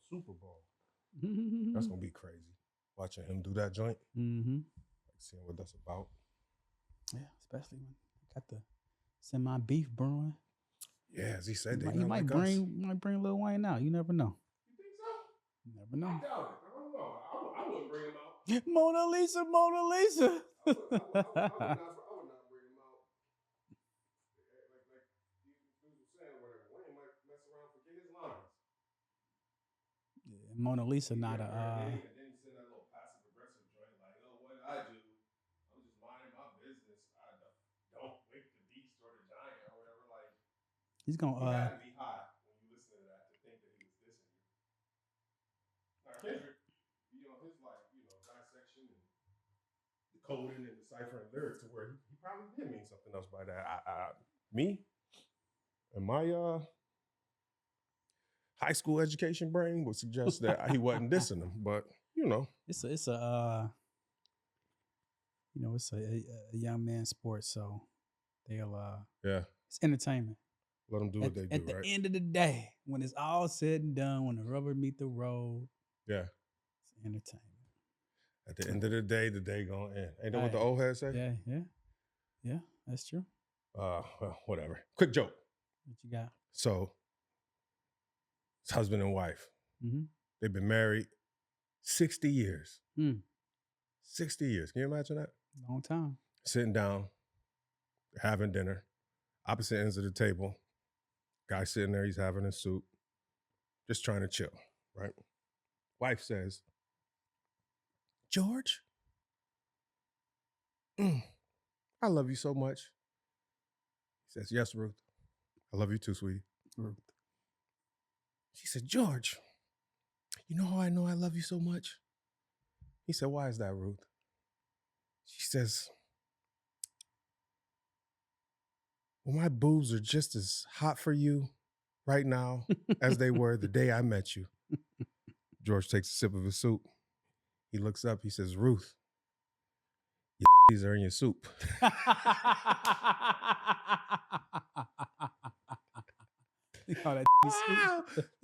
Super Bowl. That's gonna be crazy. Watching him do that joint. Mm-hmm. Like seeing what that's about. Yeah, especially when got the semi beef brewing. Yeah, as he said, He might bring Lil Wayne out. You never know. You think so? You never know. I doubt it. I don't know. I wouldn't bring him out. Mona Lisa. I would not bring him out. Like dudes were saying or whatever. Wayne might mess around, forget his lines. Yeah, Mona Lisa not a. And then he said that little passive aggressive joint, like, oh, what did I do? I'm just minding my business. I don't wake the beast or the giant or whatever. Like, he's gonna. He had to be high when you listen to that to think that he was dissing you. Now Kendrick, his dissection and decoding and deciphering lyrics to where he probably did mean something else by that. Me and my high school education brain would suggest that he wasn't dissing them, but it's a young man's sport, so they'll it's entertainment. Let them do what they do. At the end of the day, when it's all said and done, when the rubber meet the road, it's entertainment. At the end of the day gonna end. Ain't that what the old heads say? Yeah, that's true. Well, whatever. Quick joke. What you got? So, it's husband and wife. Mm-hmm. They've been married 60 years. 60 years. Can you imagine that? Long time. Sitting down, having dinner, opposite ends of the table. Guy sitting there, he's having his soup, just trying to chill, right? Wife says, George, I love you so much. He says, yes, Ruth. I love you too, sweetie. Ruth. She said, George, you know how I know I love you so much? He said, why is that, Ruth? She says, well, my boobs are just as hot for you right now as they were the day I met you. George takes a sip of his soup. He looks up. He says, Ruth, your are in your soup.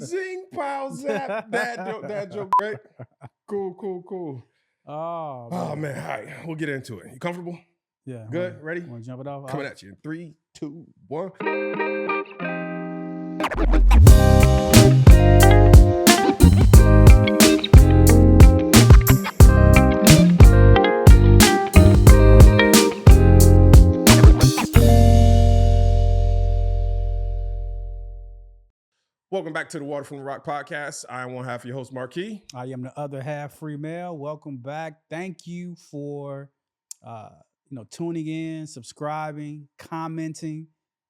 Zing, pow, zap. Dad joke, right? Cool. Oh, man. All right. We'll get into it. You comfortable? Yeah. Good? Ready? Want to jump it off? Coming at you in 3, 2, 1. Welcome back to the Water from the Rock podcast. I am one half of your host, Marquis. I am the other half, Free Mail. Welcome back. Thank you for tuning in, subscribing, commenting,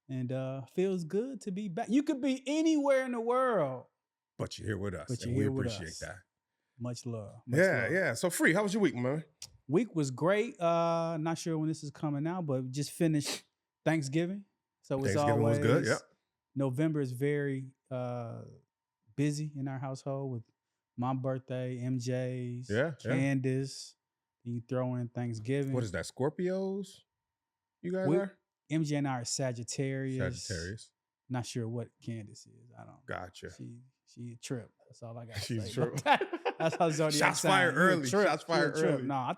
and feels good to be back. You could be anywhere in the world, but you're here with us, and we appreciate that. Much love. Yeah. So, Free, how was your week, man? Week was great. Not sure when this is coming out, but we just finished Thanksgiving. So it's Thanksgiving was good. Yep. November is very busy in our household with my birthday, MJ's, Candace. You throw in Thanksgiving. What is that? Scorpios? You guys are? MJ and I are Sagittarius. Not sure what Candace is. I don't. Gotcha. She a trip. That's all I got to say. She's true. That's how Zodiac Shots fired early. Shots fired early. Nah,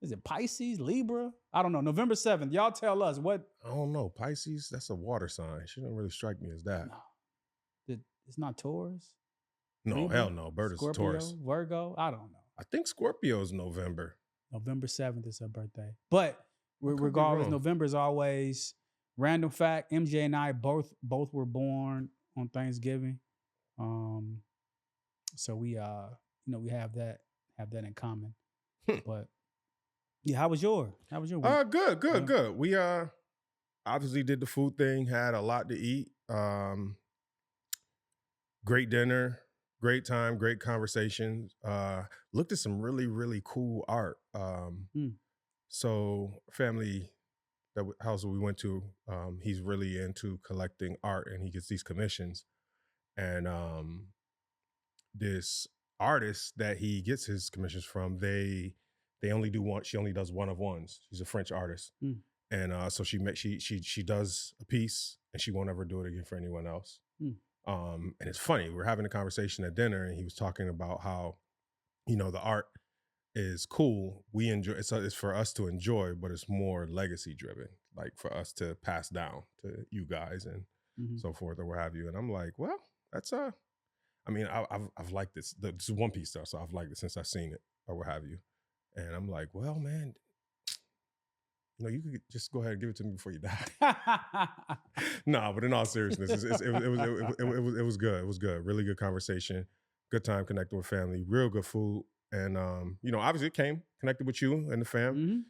is it Pisces, Libra? I don't know. November 7th. Y'all tell us what. I don't know. Pisces, that's a water sign. She doesn't really strike me as that. No. It's not Taurus? No, Libra? Hell no. Bird Scorpio, is Taurus. Virgo? I don't know. I think Scorpio's November. November 7th is her birthday. But regardless, November is always random fact. MJ and I both were born on Thanksgiving. So we we have that in common. But yeah, how was your week? Good. We obviously did the food thing, had a lot to eat. Great dinner, great time, great conversations. Looked at some really, really cool art. So family, that house we went to, he's really into collecting art and he gets these commissions. And this artist that he gets his commissions from, they only do one. She only does one of ones. She's a French artist, and so she does a piece, and she won't ever do it again for anyone else. And it's funny, we're having a conversation at dinner, and he was talking about how, the art is cool. We enjoy it's for us to enjoy, but it's more legacy driven, like for us to pass down to you guys and so forth or what have you. And I'm like, well, that's I've liked this. This is One Piece stuff, so I've liked it since I've seen it or what have you. And I'm like, well, man, you could just go ahead and give it to me before you die. No, but in all seriousness, it was good. It was good. Really good conversation. Good time connecting with family. Real good food. And obviously it came connected with you and the fam.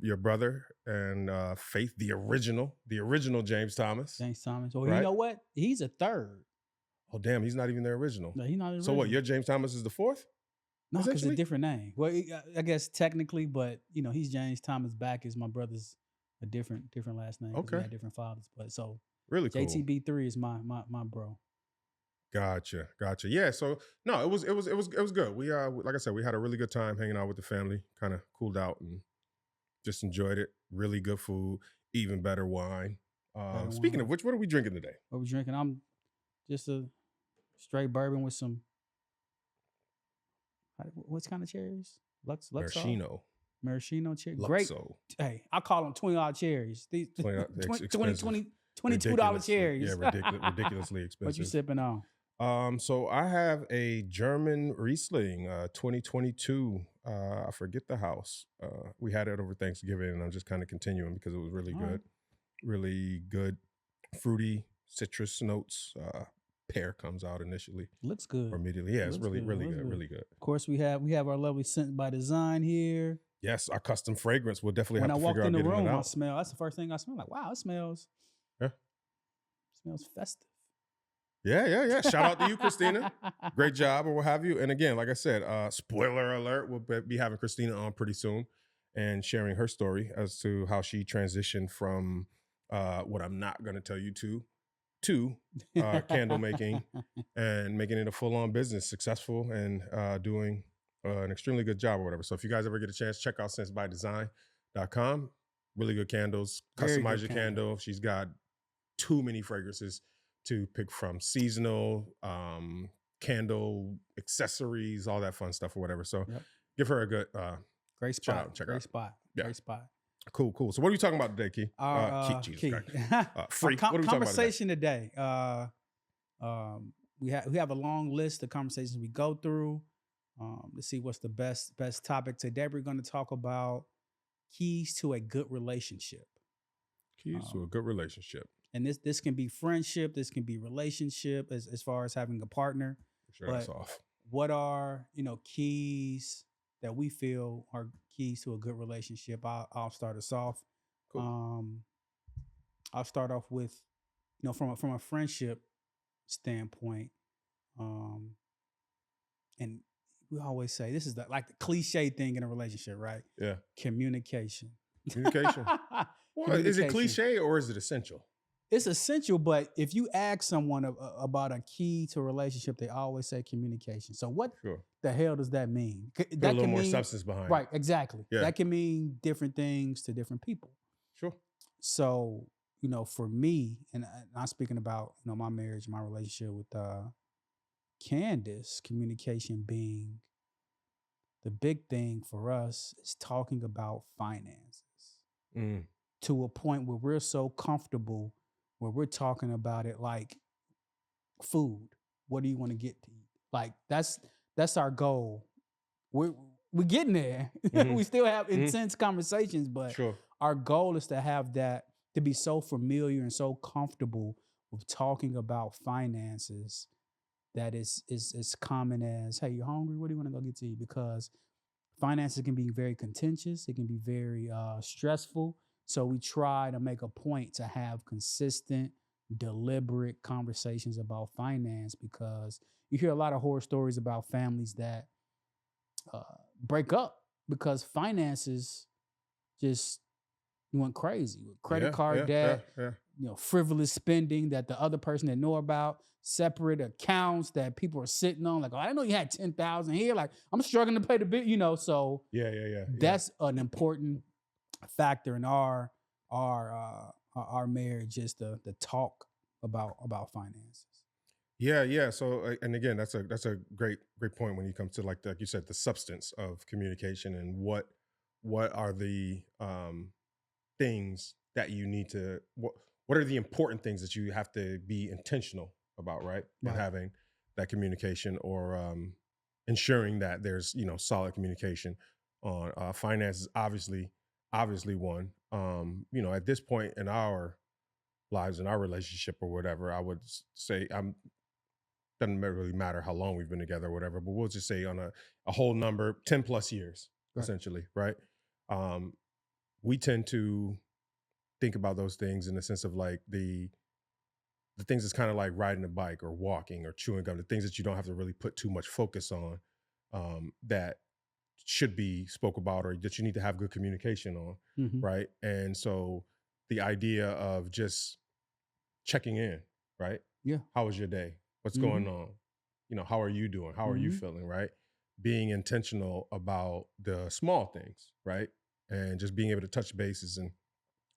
Your brother and Faith, the original James Thomas. James Thomas. Well, right? You know what? He's a third. Oh, damn, he's not even the original. No, he's not the original. So what? Your James Thomas is the fourth? No, because it's a different name. Well, I guess technically, but he's James Thomas back is my brother's a different last name. Okay. We had different fathers, but so really cool. JTB3 is my bro. Gotcha. Yeah. So no, it was good. We like I said, we had a really good time hanging out with the family. Kind of cooled out and just enjoyed it. Really good food, even better wine. Speaking of which, what are we drinking today? What are we drinking? I'm just a straight bourbon with some. What kind of cherries? Maraschino cherry. Luxo. Great. Hey, I call them $20 cherries. These $22 cherries. Yeah, ridiculously expensive. What you sipping on? So I have a German Riesling, 2022. I forget the house. We had it over Thanksgiving, and I'm just kind of continuing because it was really good. Right. Really good, fruity citrus notes. Pear comes out initially. Looks good. Or immediately. Yeah, it's really good. Of course, we have our lovely Scent by Design here. Yes, our custom fragrance. We'll definitely have to figure out getting it out. When I walked in the room, I smell. That's the first thing I smell. Like, wow, it smells. Yeah. Smells festive. Yeah. Shout out to you, Christina. Great job, or what have you. And again, like I said, spoiler alert, we'll be having Christina on pretty soon and sharing her story as to how she transitioned from what I'm not going to tell you to candle making and making it a full-on business, successful and doing an extremely good job or whatever. So if you guys ever get a chance, check out sensebydesign.com. Really good candles. Customize your candle. She's got too many fragrances to pick from. Seasonal, candle, accessories, all that fun stuff or whatever. So give her a good great spot. Shout out, check great out. spot. Yeah. Great spot. Cool. So what are we talking about today, Key? Key. Free. What are we conversation today? We have a long list of conversations we go through. Let's see what's the best topic today. We're going to talk about keys to a good relationship. Keys to a good relationship. And this can be friendship. This can be relationship as far as having a partner. Sure, that's off. What are keys that we feel are keys to a good relationship? I'll start us off. Cool. I'll start off with, from a friendship standpoint, and we always say this is like the cliche thing in a relationship, right? Yeah. Communication. Well, is it cliche or is it essential? It's essential, but if you ask someone about a key to a relationship, they always say communication. So what the hell does that mean? Put a little more substance behind it. Right, exactly. Yeah. That can mean different things to different people. Sure. So, for me, and I'm speaking about, my marriage, my relationship with Candace, communication being the big thing for us is talking about finances to a point where we're so comfortable where we're talking about it like food. What do you want to get to eat? Like that's our goal. We're getting there. We still have intense conversations, but our goal is to have that, to be so familiar and so comfortable with talking about finances that is as common as, hey, you hungry? What do you want to go get to eat? Because finances can be very contentious. It can be very stressful. So we try to make a point to have consistent, deliberate conversations about finance, because you hear a lot of horror stories about families that break up because finances just went crazy with credit card debt, frivolous spending that the other person didn't know about, separate accounts that people are sitting on. Like, oh, I didn't know you had 10,000 here. Like, I'm struggling to pay the bill, So that's an important factor in our marriage, is the talk about finances. Yeah. So, and again, that's a great point when you come to like you said, the substance of communication and what are the things that you need to what are the important things that you have to be intentional about, right? And Right. having that communication or ensuring that there's solid communication on finances. Obviously one. At this point in our lives, in our relationship or whatever, I would say doesn't really matter how long we've been together or whatever, but we'll just say on a whole number, 10 plus years, Right. essentially, right? We tend to think about those things in the sense of like the things that's kind of like riding a bike or walking or chewing gum, the things that you don't have to really put too much focus on, that should be spoke about or that you need to have good communication on, Mhm. right? And so the idea of just checking in, right? Yeah. How was your day? What's Mhm. going on? How are you doing? How are you Mhm. feeling, right? Being intentional about the small things, right? And just being able to touch bases and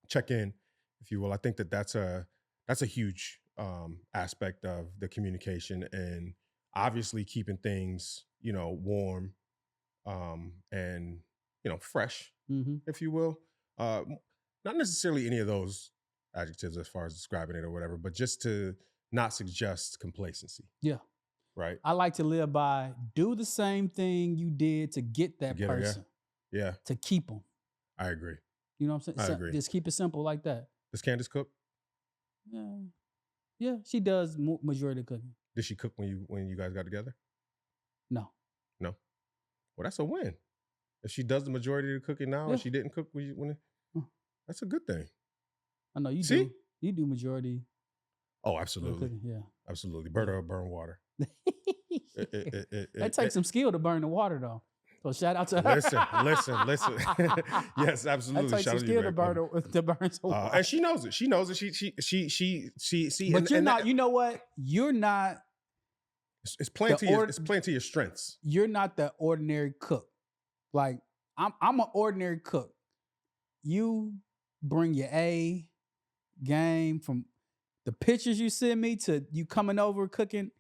check in, if you will. I think that that's a huge aspect of the communication, and obviously keeping things warm and fresh, Mhm. if you will. Not necessarily any of those adjectives as far as describing it or whatever, but just to not suggest complacency, Yeah. right? I like to live by do the same thing you did to get that Together, person yeah, to keep them. I agree. You know what I'm saying? I So agree. just keep it simple like that. Does Candace cook? Yeah. Yeah, she does majority of cooking. Did she cook when you guys got together? No. No. Well, that's a win. If she does the majority of the cooking now, Yeah. and she didn't cook that's a good thing. I know you See? do. You do majority Oh, of absolutely, cooking. Yeah. absolutely. Burn water. That takes some skill to burn the water though. So shout out to her. Listen. Yes, That absolutely. takes Shout some out to you, skill to Mary. burn some water. And she knows it. She knows it. She see. But and, you're and not. that- You know what? You're not. it's playing to your. It's playing to your strengths. You're not the ordinary cook. Like I'm an ordinary cook. You bring your A game from the pictures you send me to you coming over cooking.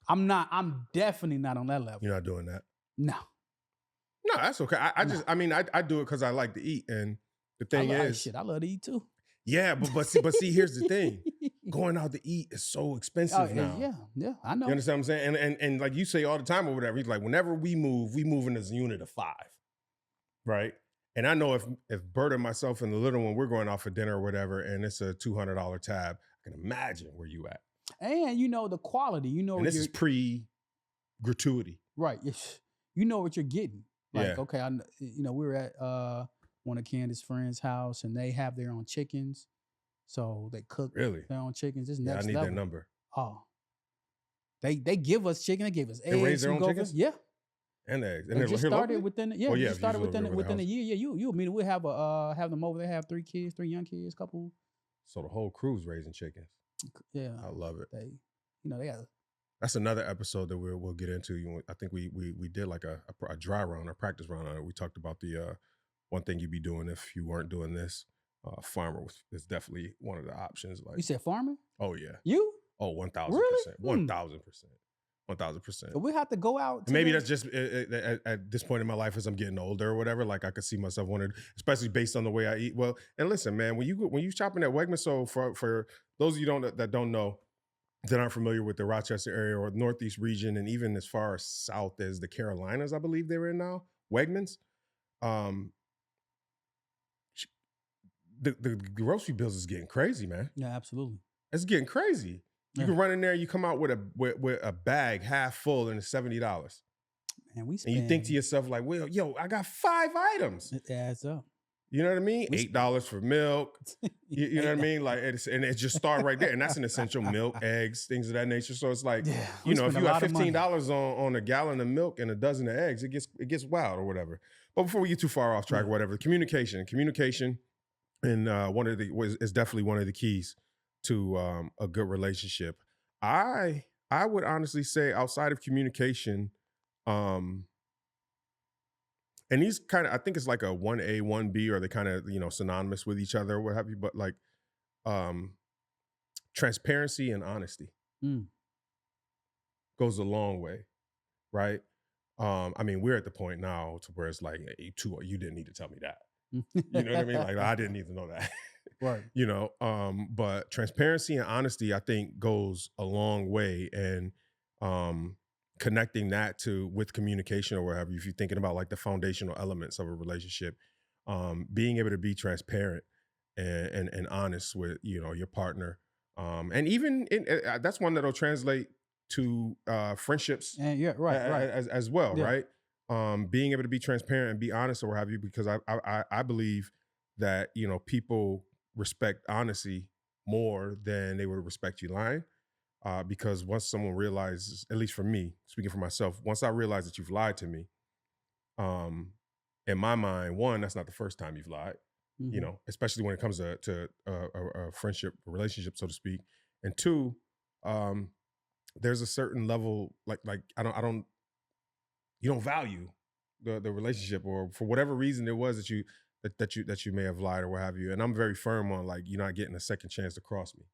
I'm definitely not on that level. You're not doing that. No. No, that's okay. I No. just, I do it because I like to eat, and the thing is, I love to eat too. yeah, but see, here's the thing: going out to eat is so expensive now. Yeah, I know. You understand what I'm saying? And like you say all the time or whatever, he's like, whenever we move in as a unit of 5, right? And I know if Bert and myself and the little one, we're going out for dinner or whatever, and it's a $200 tab, I can imagine where you at. And you know the quality. And this is pre-gratuity. Right. You know what you're getting. Like, Yeah. okay, we were at one of Candace's friends' house, and they have their own chickens, so they cook Really? their own chickens. It's Yeah, next I need level. that number. Oh, they give us chicken. They gave us eggs. They raise their own chickens? Yeah. And eggs. And And just they're started locally? within Oh, yeah, just if started you live over within the a year. Yeah, you mean we have them over. They have 3 kids, 3 young kids, couple. So the whole crew's raising chickens. Yeah, I love it. They got. That's another episode that we'll get into. I think we did like a dry run or practice run on it. We talked about the one thing you'd be doing if you weren't doing this. Farmer is definitely one of the options. Like, You said farmer? Oh yeah. You? Oh, 1,000%. Really? 1,000%. 1,000%. So we have to go out. Maybe that's just at this point in my life as I'm getting older or whatever. Like I could see myself wanting, especially based on the way I eat. Well, and listen, man, when you shopping at Wegmans, so for those of you that don't know, that aren't familiar with the Rochester area or Northeast region, and even as far south as the Carolinas, I believe they're in now, Wegmans, the grocery bills is getting crazy, man. Yeah, absolutely. It's getting crazy. You can run in there, you come out with a bag half full, and it's $70. And you think to yourself like, well, yo, I got 5 items. It adds up. You know what I mean? $8 for milk. You know what I mean? Like, it just started right there, and that's an essential: milk, eggs, things of that nature. So it's like, if you got $15 on a gallon of milk and a dozen of eggs, it gets wild or whatever. But before we get too far off track, or whatever, communication, and is definitely one of the keys to a good relationship. I would honestly say, outside of communication, and these kind of, I think it's like a 1A, 1B, or they kind of, synonymous with each other or what have you. But like, transparency and honesty goes a long way, right? I mean, we're at the point now to where it's like, hey, you didn't need to tell me that. You know what I mean? Like, I didn't need to know that. Right. You know, but transparency and honesty, I think, goes a long way. And connecting that with communication or whatever, if you're thinking about like the foundational elements of a relationship, being able to be transparent and honest with, you know, your partner. And even that's one that'll translate to friendships And yeah, right. as well, Yeah. right? Being able to be transparent and be honest or what have you, because I believe that, you know, people respect honesty more than they would respect you lying. Because once someone realizes, at least for me, speaking for myself, once I realize that you've lied to me, in my mind, one, that's not the first time you've lied, you know, especially when it comes to a friendship, a relationship, so to speak. And two, there's a certain level, like you don't value the relationship, or for whatever reason it was that you may have lied or what have you. And I'm very firm on, like, you're not getting a second chance to cross me.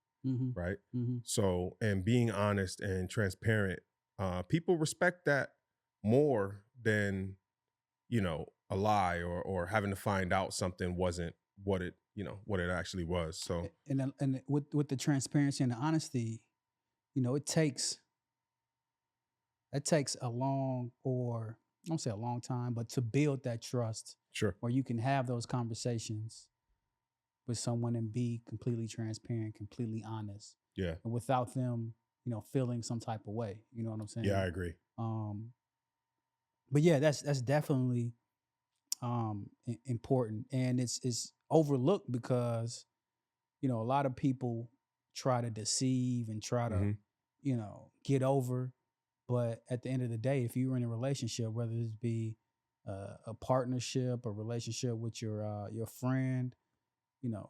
Right. So, and being honest and transparent, people respect that more than, you know, a lie or having to find out something wasn't what it actually was. So, and with the transparency and the honesty, you know, it takes a long, or I don't say a long time, but to build that trust, sure, where you can have those conversations with someone and be completely transparent, completely honest. Yeah. And without them, you know, feeling some type of way. You know what I'm saying? Yeah, I agree. But yeah, that's definitely important. And it's overlooked because, you know, a lot of people try to deceive and try to, you know, get over. But at the end of the day, if you're in a relationship, whether it be a partnership, a relationship with your friend, you know,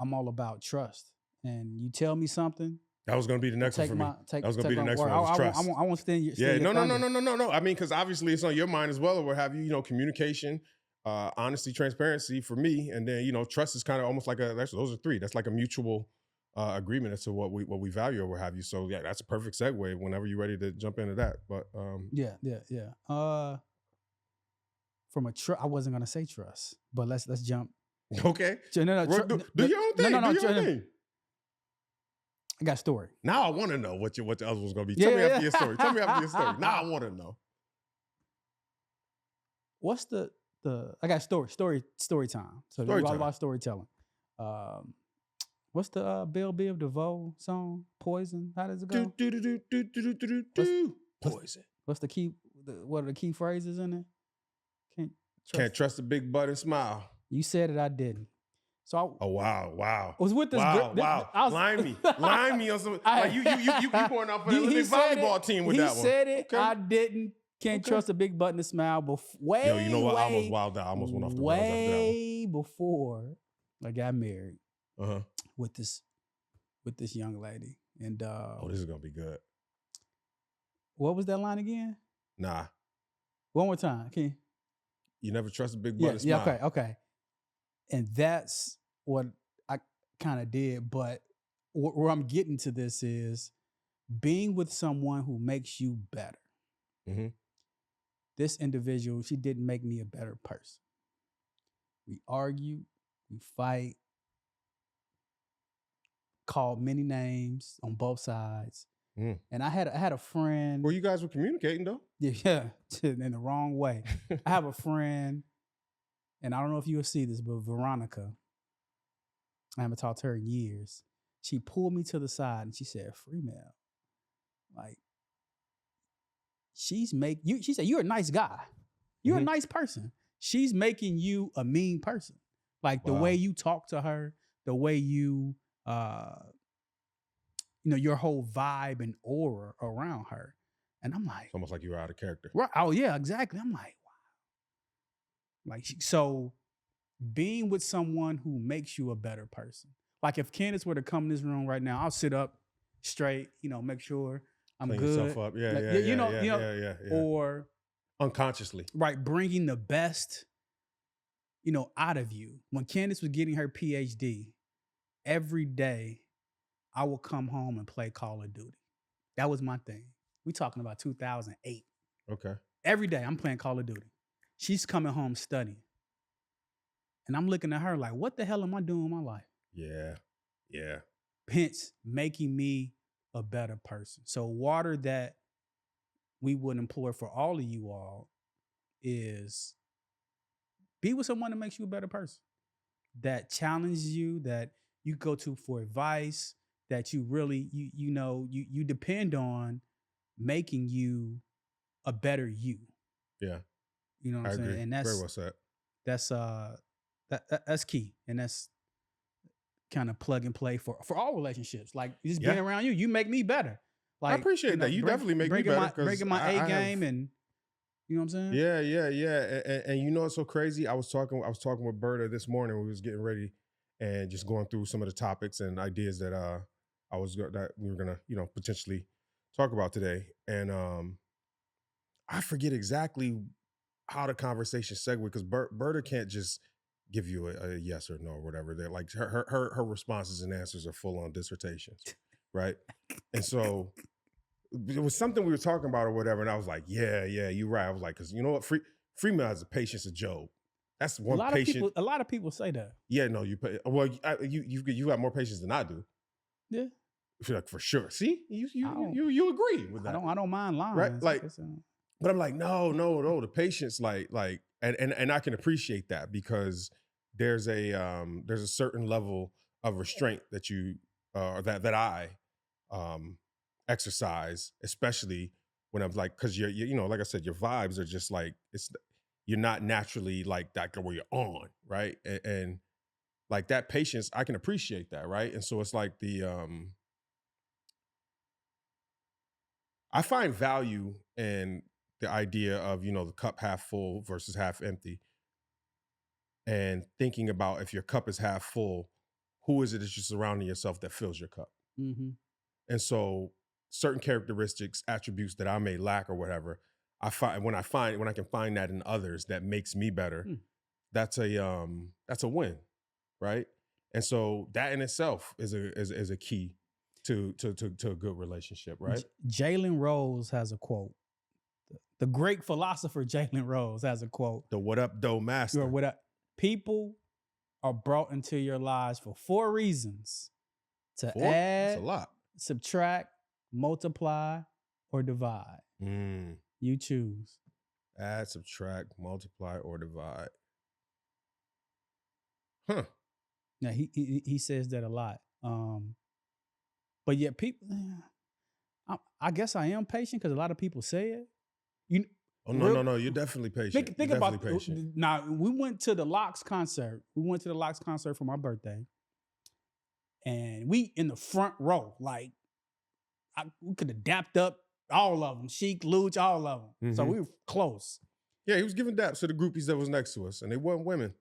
I'm all about trust. And you tell me something, that was going to be the next one for me. That was going to be the next one. Trust. I won't stand your Yeah, no. I mean, because obviously it's on your mind as well, or what have you. You know, communication, honesty, transparency for me, and then, you know, trust is kind of almost like those are three. That's like a mutual agreement as to what we value or what have you. So yeah, that's a perfect segue whenever you're ready to jump into that. But yeah. From I wasn't gonna say trust, but let's jump. Okay. Do your own thing. Do your own thing. I got a story. Now I want to know what the other was going to be. Tell me after your story. Tell me after your story. Now I want to know. What's the I got story time. So it's all about storytelling. What's the Belle Biv DeVoe song? Poison. How does it go? Poison. What's the key? What are the key phrases in it? Can't trust a big butt and smile. You said it. I didn't. So wow. I was with this girl. Wow. Line me on some. Like you pouring out for the volleyball team with that one. He said it. Okay. I didn't. Can't trust a big butt and smile. Yo, you know what? I almost wilded out. I almost went off the rails after that one. Way before I got married. With this young lady. And this is gonna be good. What was that line again? Nah. One more time. Okay. You never trust a big butt and smile. Yeah, okay. And that's what I kind of did. But where I'm getting to this is being with someone who makes you better. This individual, she didn't make me a better person. We argue, we fight, called many names on both sides. And I had a friend. Well, you guys were communicating though. Yeah, in the wrong way. I have a friend, and I don't know if you'll see this, but Veronica, I haven't talked to her in years. She pulled me to the side and she said, "Freemel, like, she said, you're a nice guy. You're a nice person. She's making you a mean person. Like the way you talk to her, the way you, your whole vibe and aura around her." And I'm like, it's almost like you were out of character. Right. Oh yeah, exactly. I'm like, wow. Like, so being with someone who makes you a better person. Like if Candace were to come in this room right now, I'll sit up straight, make sure I'm clean good. Yourself up. Yeah, like, yeah. Or unconsciously. Right. Bringing the best, out of you. When Candace was getting her PhD, every day I would come home and play Call of Duty. That was my thing. We talking about 2008. Okay. Every day I'm playing Call of Duty. She's coming home studying. And I'm looking at her like, what the hell am I doing in my life? Yeah. Yeah. Hence, making me a better person. So water that we would employ for all of you all is be with someone that makes you a better person, that challenges you, that you go to for advice, that you really, you depend on making you a better you. Yeah. You know what I I'm saying? agree. And Very well said. that's key. And that's kind of plug and play for all relationships. Like just Yeah. being around you, you make me better. Like I appreciate that. You definitely make me better. Bringing my A game, and you know what I'm saying? Yeah. And you know what's so crazy? I was talking with Berta this morning. We was getting ready and just going through some of the topics and ideas that that we were gonna, potentially talk about today. And I forget exactly how the conversation segued because Berta can't just give you a yes or no or whatever. They're like her responses and answers are full on dissertations, right? And so it was something we were talking about or whatever, and I was like, yeah, you're right. I was like, because you know what, Freeman has the patience of Job. That's one patient. A lot of people say that. Yeah, no, you you got more patience than I do. Yeah, for sure. See, you agree with that. I don't mind lying, right? Like, but I'm like, no, the patience, and I can appreciate that because there's a certain level of restraint that you that I exercise, especially when I'm like, because you're like I said, your vibes are just like you're not naturally like that where you're on, right? And like that patience, I can appreciate that, right? And so it's like I find value in the idea of the cup half full versus half empty, and thinking about if your cup is half full, who is it that you're surrounding yourself that fills your cup? Mm-hmm. And so certain characteristics, attributes that I may lack or whatever, I find when I can find that in others that makes me better, that's a win, right? And so that in itself is a key to a good relationship, right? Jalen Rose has a quote. The great philosopher Jalen Rose has a quote. The what up, dough master. What up? People are brought into your lives for 4 reasons: to add, that's a lot. Subtract, multiply, or divide. You choose. Add, subtract, multiply, or divide. Huh. Now he says that a lot. But yet people, I guess I am patient because a lot of people say it. No, you're definitely patient. Think about patient. Now, we went to the Locks concert. We went to the Locks concert for my birthday. And we in the front row, like we could have dapped up all of them, Sheik, Luch, all of them. Mm-hmm. So we were close. Yeah, he was giving daps to the groupies that was next to us, and they weren't women.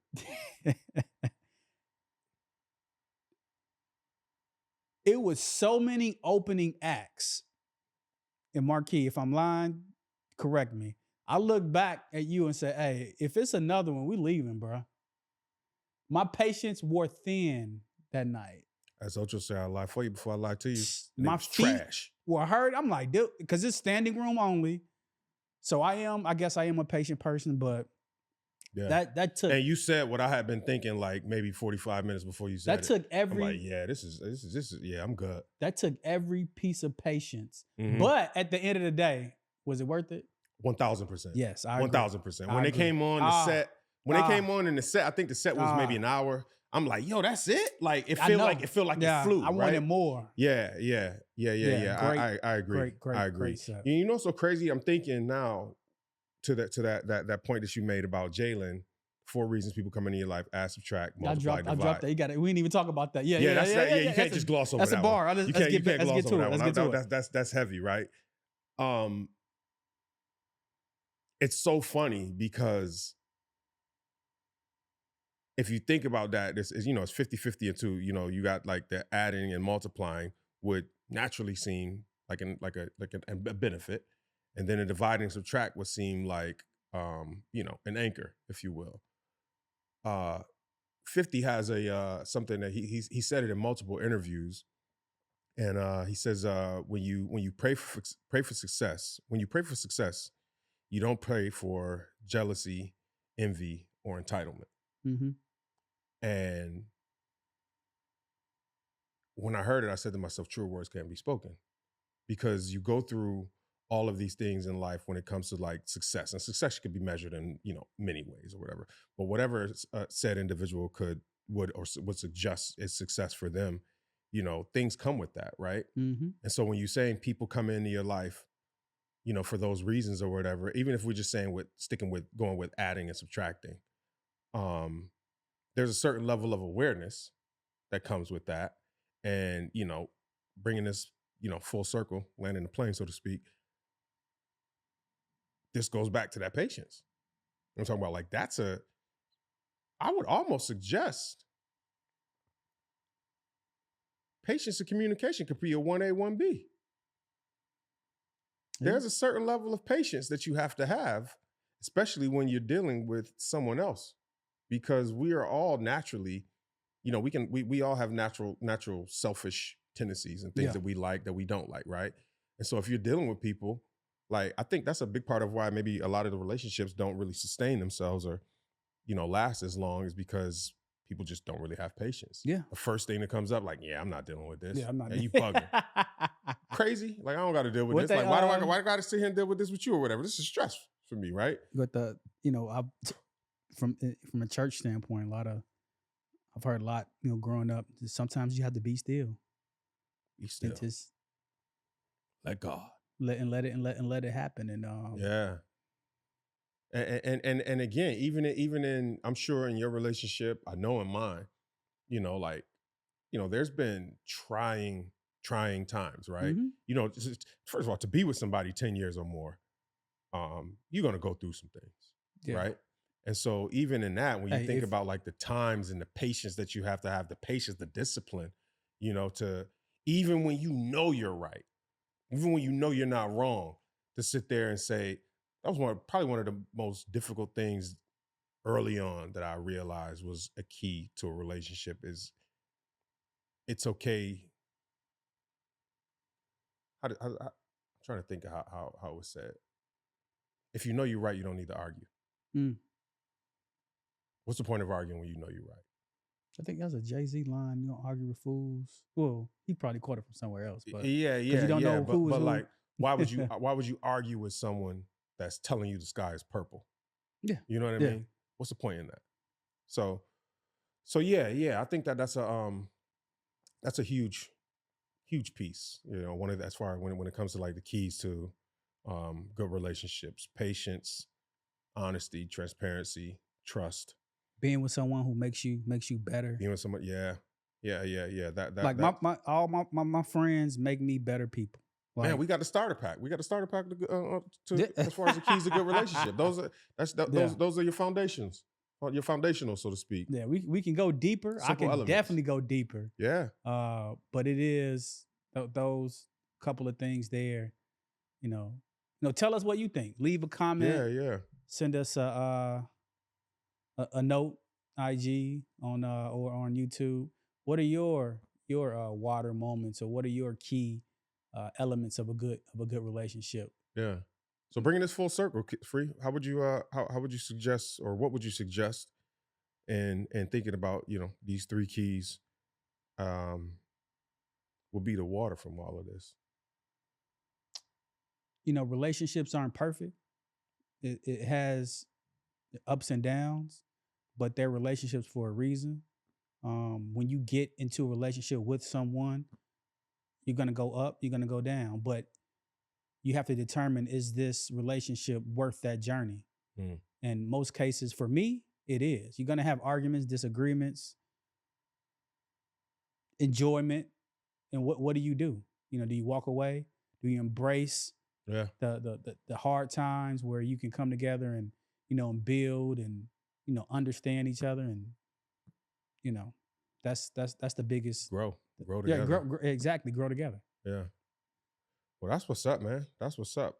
It was so many opening acts. And Marquis, if I'm lying, correct me. I look back at you and say, hey, if it's another one, we leaving, bro. My patience wore thin that night. As Ocho said, I lie for you before I lie to you. My feet were hurt. I'm like, dude, because it's standing room only. So I guess I am a patient person, but that took. And you said what I had been thinking like maybe 45 minutes before you said that took every. I'm like, yeah, this is yeah, I'm good. That took every piece of patience. Mm-hmm. But at the end of the day, was it worth it? 1,000%. Yes, 1,000%. When they came on the set, they came on in the set, I think the set was maybe an hour. I'm like, yo, that's it. Like it felt like it flew. I wanted more. Yeah. I agree. I agree. You know, so crazy. I'm thinking now to that point that you made about Jalen. 4 reasons people come into your life: add, subtract, multiply, divide. I dropped that. You got it. We didn't even talk about that. Yeah. You can't just gloss over that. That's a bar. Let's get to it. That's heavy, right? It's so funny because if you think about that, it's 50-50 into, you got like the adding and multiplying would naturally seem like a benefit. And then a dividing and subtract would seem like, an anchor, if you will. 50 has something that he said it in multiple interviews. And he says, when you pray for success, when you pray for success, you don't pray for jealousy, envy, or entitlement. Mm-hmm. And when I heard it, I said to myself, truer words can't be spoken, because you go through all of these things in life when it comes to like success, and success could be measured in, many ways or whatever, but whatever said individual would suggest is success for them, things come with that, right? Mm-hmm. And so when you're saying people come into your life, for those reasons or whatever, even if we're just saying going with adding and subtracting, there's a certain level of awareness that comes with that. And, bringing this, full circle, landing the plane, so to speak, this goes back to that patience. I'm talking about, like, I would almost suggest patience and communication could be a 1A, 1B. There's a certain level of patience that you have to have, especially when you're dealing with someone else, because we are all naturally, we all have natural selfish tendencies and things that we like, that we don't like, right? And so if you're dealing with people, like, I think that's a big part of why maybe a lot of the relationships don't really sustain themselves or, last as long, is because people just don't really have patience. Yeah. The first thing that comes up, like, yeah, I'm not dealing with this. Yeah, I'm not. You bugging. Crazy. Like, I don't got to deal with this. Like, why do I got to sit here and deal with this with you or whatever? This is stress for me, right? But from a church standpoint, I've heard a lot, growing up. Sometimes you have to be still. Be still. And just let God. Let it happen. And yeah. And again, even in, I'm sure in your relationship, I know in mine, there's been trying times, right? Mm-hmm. First of all, to be with somebody 10 years or more, you're going to go through some things, right? And so even in that, when you think about like the times and the patience that you have, the patience, the discipline, to, even when you're right, even when you're not wrong, to sit there and say, that was probably one of the most difficult things early on that I realized was a key to a relationship, is it's okay. I'm trying to think of how it was said. If you know you're right, you don't need to argue. What's the point of arguing when you know you're right? I think that's a Jay-Z line. You don't argue with fools. Well, he probably caught it from somewhere else. But yeah. You don't know who is who. Like, why would you argue with someone that's telling you the sky is purple? Yeah. You know what I mean? What's the point in that? So yeah. I think that's a huge piece. One of as far when it comes to like the keys to good relationships: patience, honesty, transparency, trust. Being with someone who makes you better. Being with someone, yeah. That like that, all my friends make me better people. Like, man, we got the starter pack. To as far as the keys to good relationship. Those are your foundations, your foundational, so to speak. Yeah, we can go deeper. Simple I can elements. definitely go deeper. Yeah. But it is those couple of things there. Tell us what you think. Leave a comment. Yeah. Send us a note, IG on or on YouTube. What are your water moments, or what are your key elements of a good relationship? Yeah. So bringing this full circle, Free, how would you suggest, or what would you suggest in thinking about these three keys will be the water from all of this? Relationships aren't perfect. It has ups and downs, but they're relationships for a reason. When you get into a relationship with someone, you're going to go up, you're going to go down, but you have to determine, is this relationship worth that journey? In most cases, for me, it is. You're going to have arguments, disagreements, enjoyment. And what do you do? Do you walk away? Do you embrace the hard times where you can come together and, and build and, understand each other? And, that's the biggest. Grow together. Yeah, exactly. Grow together. Yeah. Well, that's what's up, man. That's what's up.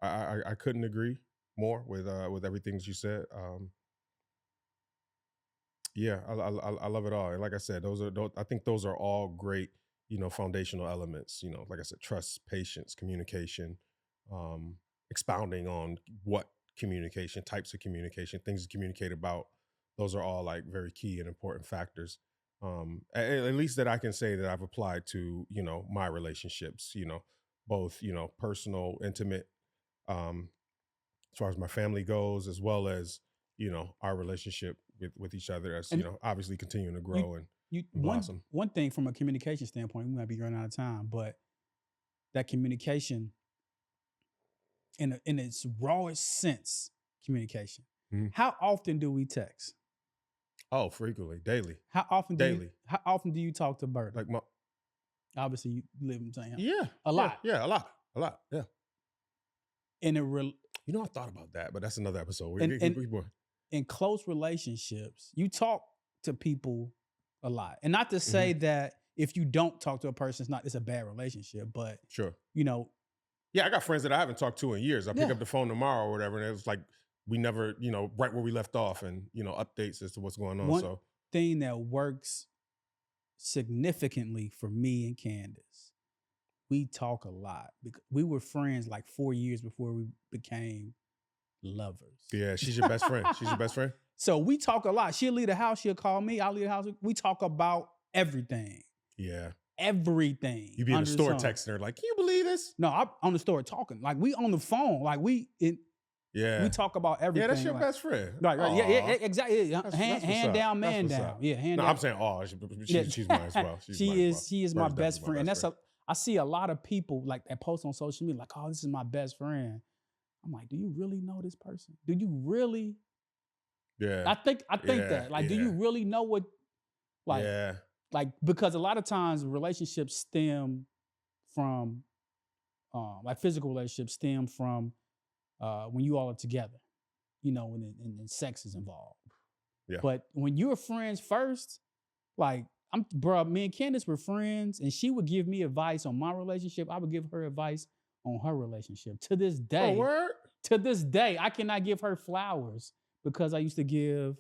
I couldn't agree more with everything that you said. Yeah, I love it all. And like I said, I think those are all great, foundational elements, like I said, trust, patience, communication, expounding on what communication, types of communication, things to communicate about. Those are all like very key and important factors. At least that I can say that I've applied to, my relationships, both, personal, intimate, as far as my family goes, as well as, our relationship with each other as, And obviously continuing to grow and blossom. One thing from a communication standpoint, we might be running out of time, but that communication in its rawest sense, communication. Mhm. How often do we text? Oh, frequently, daily. How often Daily. how often do you talk to Berta? Like Obviously, you live in the same house. yeah, A lot. Yeah, a lot. Yeah. In a real, I thought about that, but that's another episode. in close relationships, you talk to people a lot, and not to say that if you don't talk to a person, it's a bad relationship, but Sure. Yeah, I got friends that I haven't talked to in years. I pick up the phone tomorrow or whatever, and it was like we never, right where we left off, and updates as to what's going on. One thing that works significantly for me and Candace, we talk a lot because we were friends like 4 years before we became lovers. Yeah, she's your best friend. She's your best friend. So we talk a lot. She'll leave the house. She'll call me. I'll leave the house. We talk about everything. Yeah. Everything. You be in the store texting her like, can you believe this? No, I'm on the store talking. Like we on the phone. Like we talk about everything. Yeah, that's your best friend. Right. Yeah, exactly. Hand down, man down. Yeah, hand down. I'm saying, she's mine as well. She is my best friend. And I see a lot of people like that post on social media, like, oh, this is my best friend. I'm like, do you really know this person? Do you really? Yeah. I think that. Like, do you really know what? Like, like because a lot of times relationships stem from, like physical relationships stem from when you all are together, when sex is involved. Yeah. But when you're friends first, like me and Candace were friends, and she would give me advice on my relationship. I would give her advice on her relationship. To this day, I cannot give her flowers because I used to give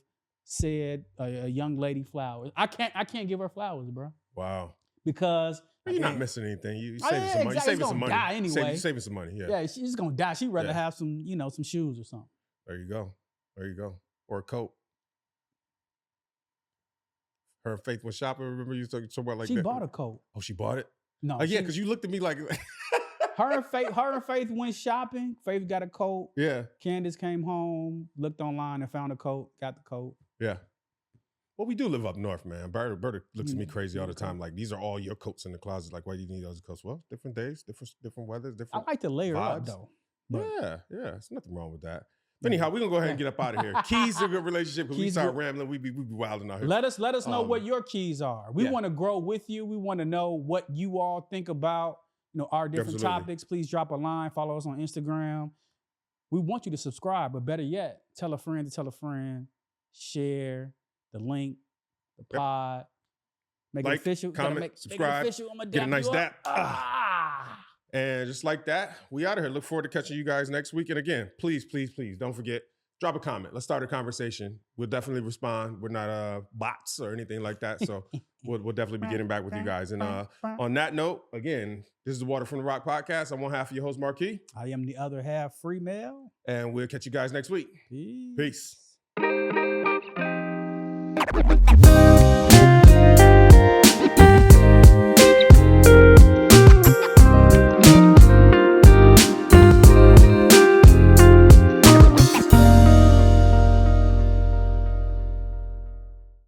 a young lady flowers. I can't give her flowers, bro. Wow. Because you're not missing anything. You saving some money. Exactly. You're saving some money. Die anyway. You're saving some money. Yeah. Yeah, she's gonna die. She'd rather have some, some shoes or something. There you go. Or a coat. Her and Faith went shopping. Remember you talking about like she that? She bought a coat. Oh, she bought it? No. Yeah, because you looked at me like her and Faith went shopping. Faith got a coat. Yeah. Candace came home, looked online and found a coat, got the coat. Yeah. Well, we do live up north, man. Berta looks at me crazy all the time. Like, these are all your coats in the closet. Like, why do you need those coats? Well, different days, different weathers, different I like to layer vibes. up, though. Yeah. There's nothing wrong with that. But anyhow, we're going to go ahead and get up out of here. Keys to a good relationship, because we start rambling. We be wilding out here. Let us know what your keys are. We want to grow with you. We want to know what you all think about, our different topics. Please drop a line. Follow us on Instagram. We want you to subscribe, but better yet, tell a friend to tell a friend. Share the link, the pod. Make it official. Comment, subscribe. Make it official. Get a nice dap. And just like that, we out of here. Look forward to catching you guys next week. And again, please don't forget, drop a comment. Let's start a conversation. We'll definitely respond. We're not bots or anything like that. So we'll definitely be getting back with you guys. And on that note, again, this is the Water from the Rock podcast. I'm one half of your host, Marquis. I am the other half, Free Mel. And we'll catch you guys next week. Peace. Peace.